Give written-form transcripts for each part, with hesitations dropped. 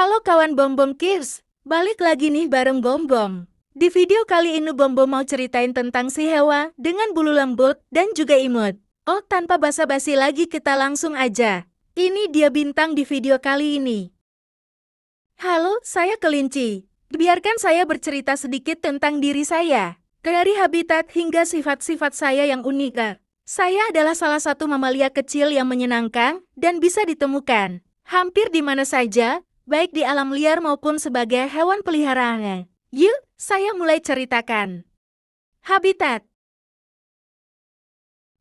Halo kawan Bom-Bom Kids, balik lagi nih bareng Bom-Bom. Di video kali ini Bom-Bom mau ceritain tentang si hewan dengan bulu lembut dan juga imut. Oh, tanpa basa-basi lagi kita langsung aja. Ini dia bintang di video kali ini. Halo, saya Kelinci. Biarkan saya bercerita sedikit tentang diri saya. Dari habitat hingga sifat-sifat saya yang unik. Saya adalah salah satu mamalia kecil yang menyenangkan dan bisa ditemukan hampir di mana saja, baik di alam liar maupun sebagai hewan peliharaannya. Yuk, saya mulai ceritakan. Habitat.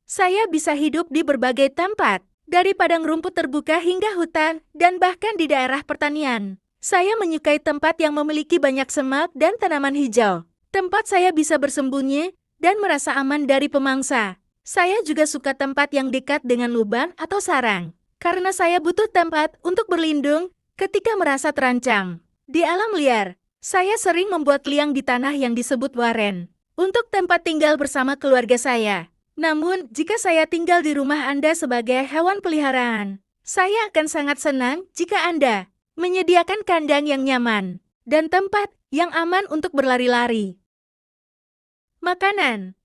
Saya bisa hidup di berbagai tempat, dari padang rumput terbuka hingga hutan, dan bahkan di daerah pertanian. Saya menyukai tempat yang memiliki banyak semak dan tanaman hijau. Tempat saya bisa bersembunyi dan merasa aman dari pemangsa. Saya juga suka tempat yang dekat dengan lubang atau sarang, karena saya butuh tempat untuk berlindung ketika merasa terancam. Di alam liar, saya sering membuat liang di tanah yang disebut waren, untuk tempat tinggal bersama keluarga saya. Namun, jika saya tinggal di rumah Anda sebagai hewan peliharaan, saya akan sangat senang jika Anda menyediakan kandang yang nyaman dan tempat yang aman untuk berlari-lari. Makanan.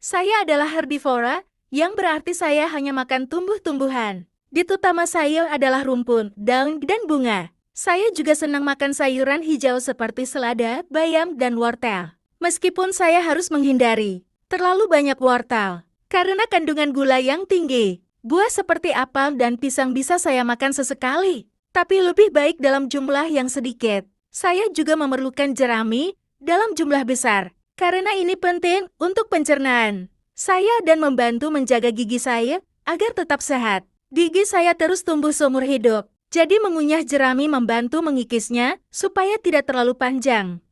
Saya adalah herbivora, yang berarti saya hanya makan tumbuh-tumbuhan. Terutama sayur adalah rumput, daun, dan bunga. Saya juga senang makan sayuran hijau seperti selada, bayam, dan wortel. Meskipun saya harus menghindari terlalu banyak wortel, karena kandungan gula yang tinggi. Buah seperti apel dan pisang bisa saya makan sesekali, tapi lebih baik dalam jumlah yang sedikit. Saya juga memerlukan jerami dalam jumlah besar, karena ini penting untuk pencernaan saya dan membantu menjaga gigi saya agar tetap sehat. Gigi saya terus tumbuh seumur hidup, jadi mengunyah jerami membantu mengikisnya supaya tidak terlalu panjang.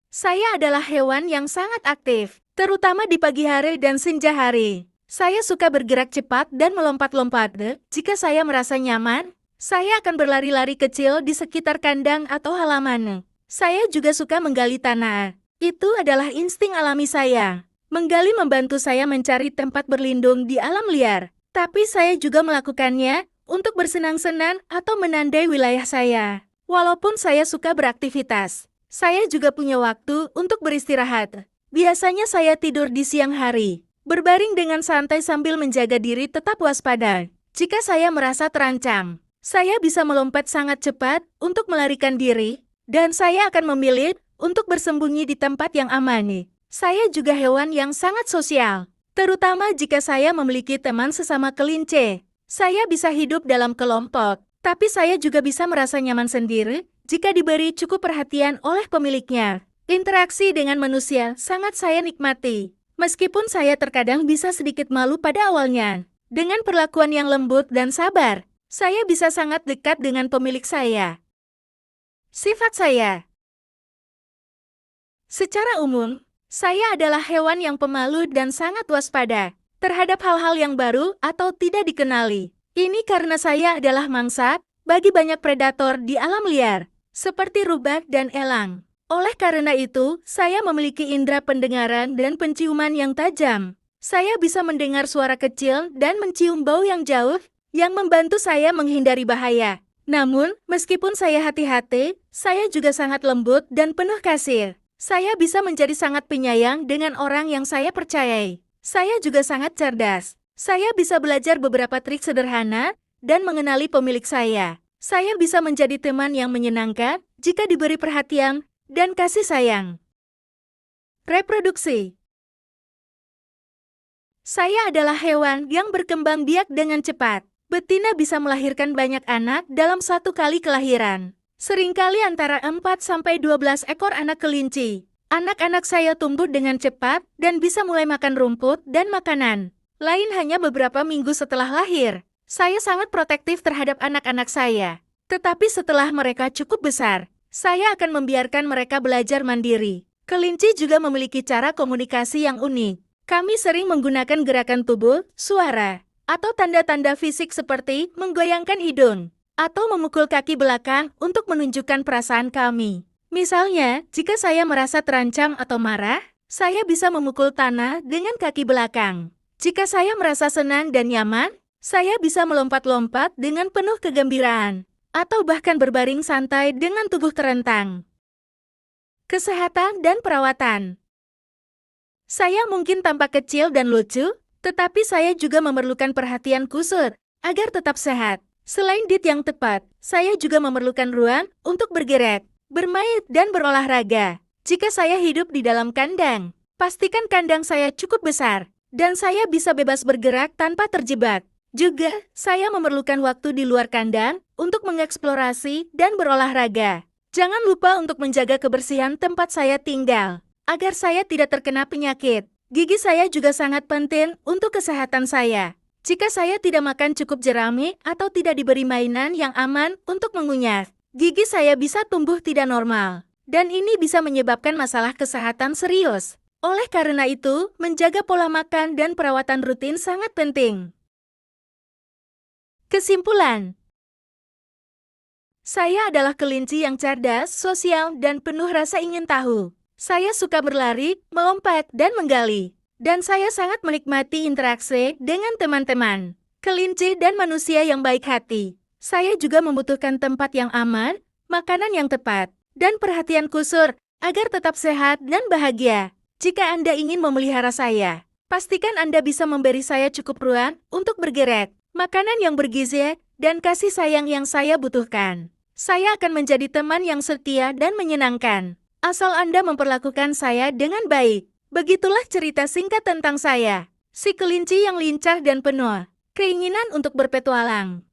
Saya adalah hewan yang sangat aktif, terutama di pagi hari dan senja hari. Saya suka bergerak cepat dan melompat-lompat. Jika saya merasa nyaman, saya akan berlari-lari kecil di sekitar kandang atau halaman. Saya juga suka menggali tanah. Itu adalah insting alami saya. Menggali membantu saya mencari tempat berlindung di alam liar. Tapi saya juga melakukannya untuk bersenang-senang atau menandai wilayah saya. Walaupun saya suka beraktivitas, saya juga punya waktu untuk beristirahat. Biasanya saya tidur di siang hari, berbaring dengan santai sambil menjaga diri tetap waspada. Jika saya merasa terancam, saya bisa melompat sangat cepat untuk melarikan diri, dan saya akan memilih untuk bersembunyi di tempat yang aman. Saya juga hewan yang sangat sosial, terutama jika saya memiliki teman sesama kelinci. Saya bisa hidup dalam kelompok, tapi saya juga bisa merasa nyaman sendiri jika diberi cukup perhatian oleh pemiliknya. Interaksi dengan manusia sangat saya nikmati, meskipun saya terkadang bisa sedikit malu pada awalnya. Dengan perlakuan yang lembut dan sabar, saya bisa sangat dekat dengan pemilik saya. Sifat saya. Secara umum, saya adalah hewan yang pemalu dan sangat waspada terhadap hal-hal yang baru atau tidak dikenali. Ini karena saya adalah mangsa bagi banyak predator di alam liar, seperti rubah dan elang. Oleh karena itu, saya memiliki indera pendengaran dan penciuman yang tajam. Saya bisa mendengar suara kecil dan mencium bau yang jauh, yang membantu saya menghindari bahaya. Namun, meskipun saya hati-hati, saya juga sangat lembut dan penuh kasih. Saya bisa menjadi sangat penyayang dengan orang yang saya percayai. Saya juga sangat cerdas. Saya bisa belajar beberapa trik sederhana dan mengenali pemilik saya. Saya bisa menjadi teman yang menyenangkan jika diberi perhatian dan kasih sayang. Reproduksi. Saya adalah hewan yang berkembang biak dengan cepat. Betina bisa melahirkan banyak anak dalam satu kali kelahiran. Seringkali antara 4-12 ekor anak kelinci. Anak-anak saya tumbuh dengan cepat dan bisa mulai makan rumput dan makanan lain hanya beberapa minggu setelah lahir. Saya sangat protektif terhadap anak-anak saya. Tetapi setelah mereka cukup besar, saya akan membiarkan mereka belajar mandiri. Kelinci juga memiliki cara komunikasi yang unik. Kami sering menggunakan gerakan tubuh, suara, atau tanda-tanda fisik seperti menggoyangkan hidung atau memukul kaki belakang untuk menunjukkan perasaan kami. Misalnya, jika saya merasa terancam atau marah, saya bisa memukul tanah dengan kaki belakang. Jika saya merasa senang dan nyaman, saya bisa melompat-lompat dengan penuh kegembiraan, atau bahkan berbaring santai dengan tubuh terentang. Kesehatan dan perawatan. Saya mungkin tampak kecil dan lucu, tetapi saya juga memerlukan perhatian khusus agar tetap sehat. Selain diet yang tepat, saya juga memerlukan ruang untuk bergerak, bermain, dan berolahraga. Jika saya hidup di dalam kandang, pastikan kandang saya cukup besar, dan saya bisa bebas bergerak tanpa terjebak. Juga, saya memerlukan waktu di luar kandang untuk mengeksplorasi dan berolahraga. Jangan lupa untuk menjaga kebersihan tempat saya tinggal, agar saya tidak terkena penyakit. Gigi saya juga sangat penting untuk kesehatan saya. Jika saya tidak makan cukup jerami atau tidak diberi mainan yang aman untuk mengunyah, gigi saya bisa tumbuh tidak normal. Dan ini bisa menyebabkan masalah kesehatan serius. Oleh karena itu, menjaga pola makan dan perawatan rutin sangat penting. Kesimpulan. Saya adalah kelinci yang cerdas, sosial, dan penuh rasa ingin tahu. Saya suka berlari, melompat, dan menggali. Dan saya sangat menikmati interaksi dengan teman-teman, kelinci, dan manusia yang baik hati. Saya juga membutuhkan tempat yang aman, makanan yang tepat, dan perhatian khusus agar tetap sehat dan bahagia. Jika Anda ingin memelihara saya, pastikan Anda bisa memberi saya cukup ruang untuk bergerak, makanan yang bergizi, dan kasih sayang yang saya butuhkan. Saya akan menjadi teman yang setia dan menyenangkan, asal Anda memperlakukan saya dengan baik. Begitulah cerita singkat tentang saya, si kelinci yang lincah dan penuh keinginan untuk berpetualang.